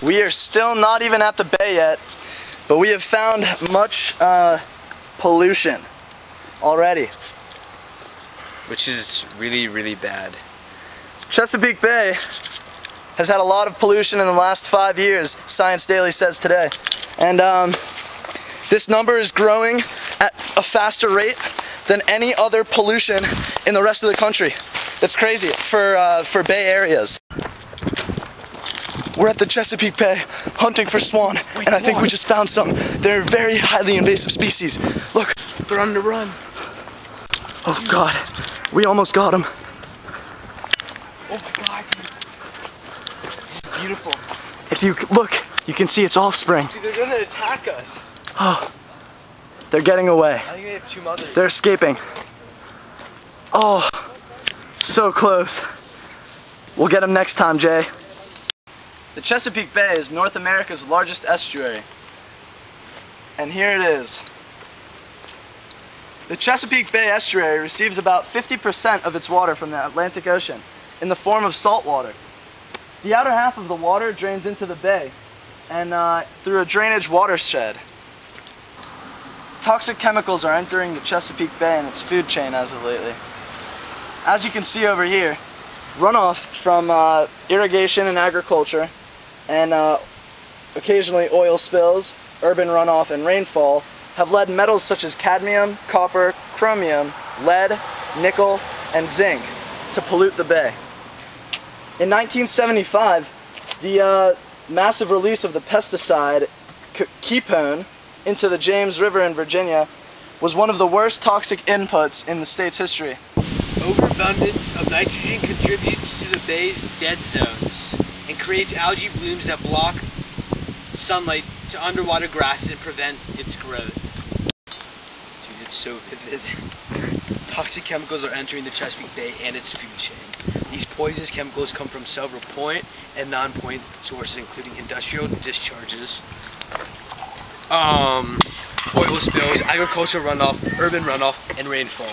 We are still not even at the bay yet, but we have found much pollution already. Which is really, really bad. Chesapeake Bay has had a lot of pollution in the last 5 years, Science Daily says today. And this number is growing at a faster rate than any other pollution in the rest of the country. That's crazy for bay areas. We're at the Chesapeake Bay hunting for swan, and I think we just found some. They're a very highly invasive species. Look, They're on the run. oh God, we almost got them. Oh my God, dude. It's beautiful. If you look, you can see its offspring. Dude, they're gonna attack us. Oh, they're getting away. I think they have 2 mothers. They're escaping. Oh, so close. We'll get them next time, Jay. The Chesapeake Bay is North America's largest estuary. And here it is. The Chesapeake Bay estuary receives about 50% of its water from the Atlantic Ocean in the form of salt water. The outer half of the water drains into the bay and through a drainage watershed. Toxic chemicals are entering the Chesapeake Bay and its food chain as of lately. As you can see over here, runoff from irrigation and agriculture and occasionally oil spills, urban runoff, and rainfall have led metals such as cadmium, copper, chromium, lead, nickel, and zinc to pollute the bay. In 1975, the massive release of the pesticide Kepone into the James River in Virginia was one of the worst toxic inputs in the state's history. Overabundance of nitrogen contributes to the bay's dead zones and creates algae blooms that block sunlight to underwater grasses and prevent its growth. Dude, it's so vivid. Toxic chemicals are entering the Chesapeake Bay and its food chain. These poisonous chemicals come from several point and non-point sources, including industrial discharges, oil spills, agricultural runoff, urban runoff, and rainfall.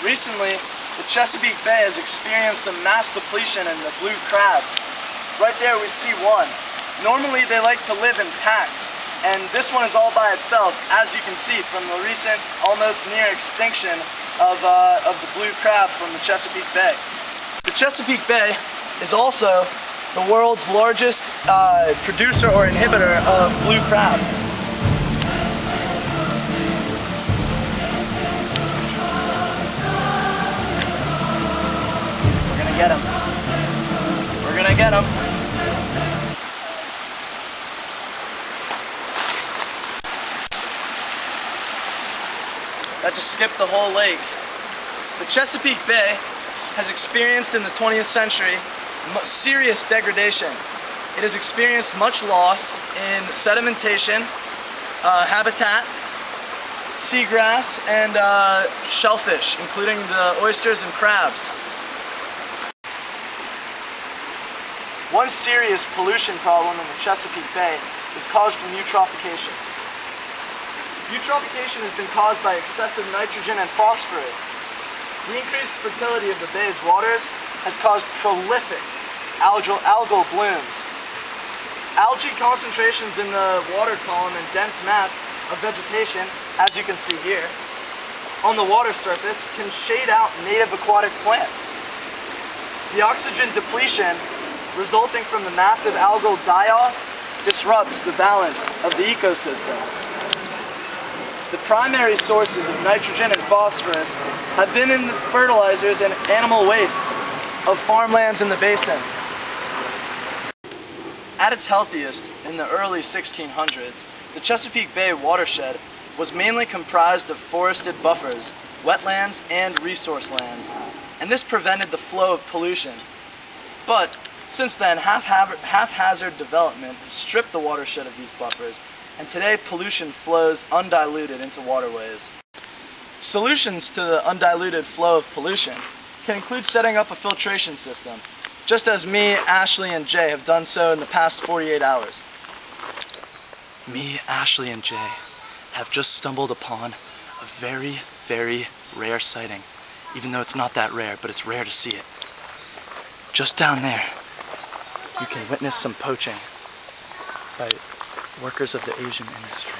Recently, the Chesapeake Bay has experienced a mass depletion in the blue crabs. Right there we see one. Normally they like to live in packs, and this one is all by itself, as you can see from the recent almost near extinction of the blue crab from the Chesapeake Bay. The Chesapeake Bay is also the world's largest producer or inhibitor of blue crab. Get him. We're gonna get him. That just skipped the whole lake. The Chesapeake Bay has experienced in the 20th century serious degradation. It has experienced much loss in sedimentation, habitat, seagrass, and shellfish, including the oysters and crabs. One serious pollution problem in the Chesapeake Bay is caused from eutrophication. Eutrophication has been caused by excessive nitrogen and phosphorus. The increased fertility of the bay's waters has caused prolific algal blooms. Algae concentrations in the water column and dense mats of vegetation, as you can see here, on the water surface can shade out native aquatic plants. The oxygen depletion resulting from the massive algal die-off disrupts the balance of the ecosystem. The primary sources of nitrogen and phosphorus have been in the fertilizers and animal wastes of farmlands in the basin. At its healthiest, in the early 1600s, the Chesapeake Bay watershed was mainly comprised of forested buffers, wetlands, and resource lands, and this prevented the flow of pollution. But since then, haphazard development has stripped the watershed of these buffers, and today pollution flows undiluted into waterways. Solutions to the undiluted flow of pollution can include setting up a filtration system, just as me, Ashley, and Jay have done so in the past 48 hours. Me, Ashley, and Jay have just stumbled upon a very, very rare sighting. Even though it's not that rare, but it's rare to see it. Just down there, you can witness some poaching by workers of the Asian industry.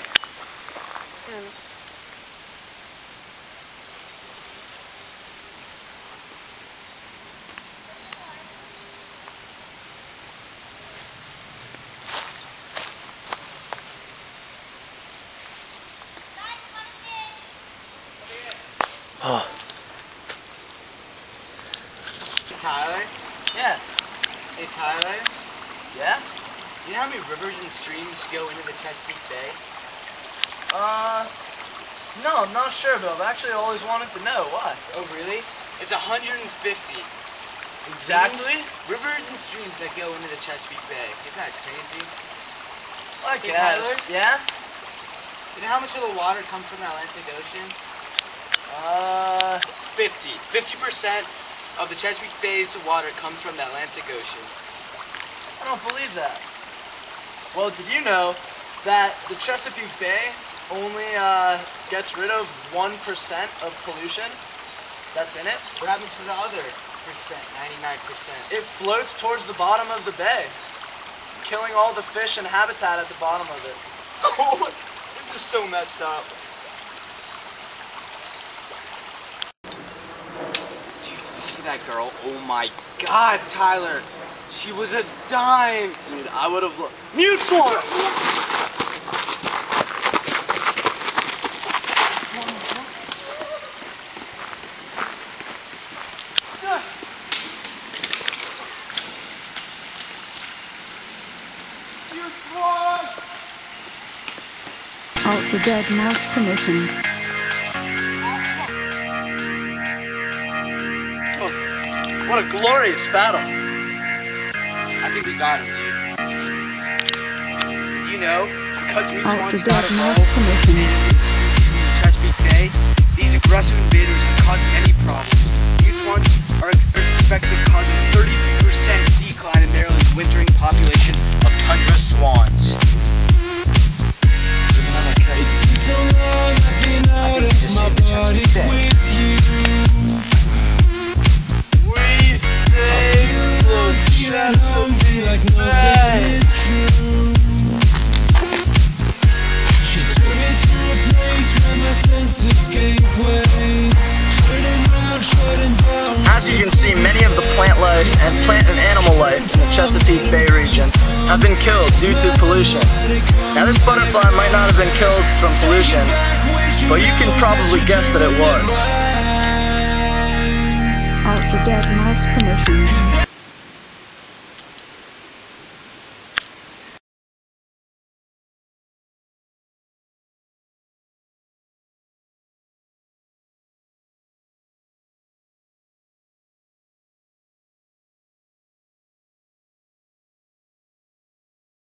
Oh. Tyler? Yeah. Hey Tyler? Yeah? Do you know how many rivers and streams go into the Chesapeake Bay? No, I'm not sure, but I've actually always wanted to know. Why? Oh really? It's 150. Exactly? Rivers and streams that go into the Chesapeake Bay. Isn't that crazy? I Hey, guess. Tyler? Yeah? You know how much of the water comes from the Atlantic Ocean? 50. 50% of the Chesapeake Bay's water comes from the Atlantic Ocean. I don't believe that. Well, did you know that the Chesapeake Bay only gets rid of 1% of pollution that's in it? What happens to the other percent, 99%? It floats towards the bottom of the bay, killing all the fish and habitat at the bottom of it. Oh, this is so messed up. Dude, did you see that girl? Oh my God, Tyler. She was a dime. Dude, I would have Mute Swarm! Ultra Dead Mouse permission. Oh, what a glorious battle. I think we got him, dude. You know, because we Ultra once got Dead Mouse involved permission. in the Chesapeake Bay, these aggressive invaders can cause any problem. Mutants are suspected of causing a 30% decline in Maryland's wintering population of tundra swans. It's been so long, I've been out of my body with you. We saved the Feel at home, feel like nothing is true. She took me to a place where my senses gave way. Shutting down. As you can see, many of the plant life and animal life in the Chesapeake Bay region have been killed due to pollution. Now this butterfly might not have been killed from pollution, but you can probably guess that it was. Ultra Dead Mouse permission.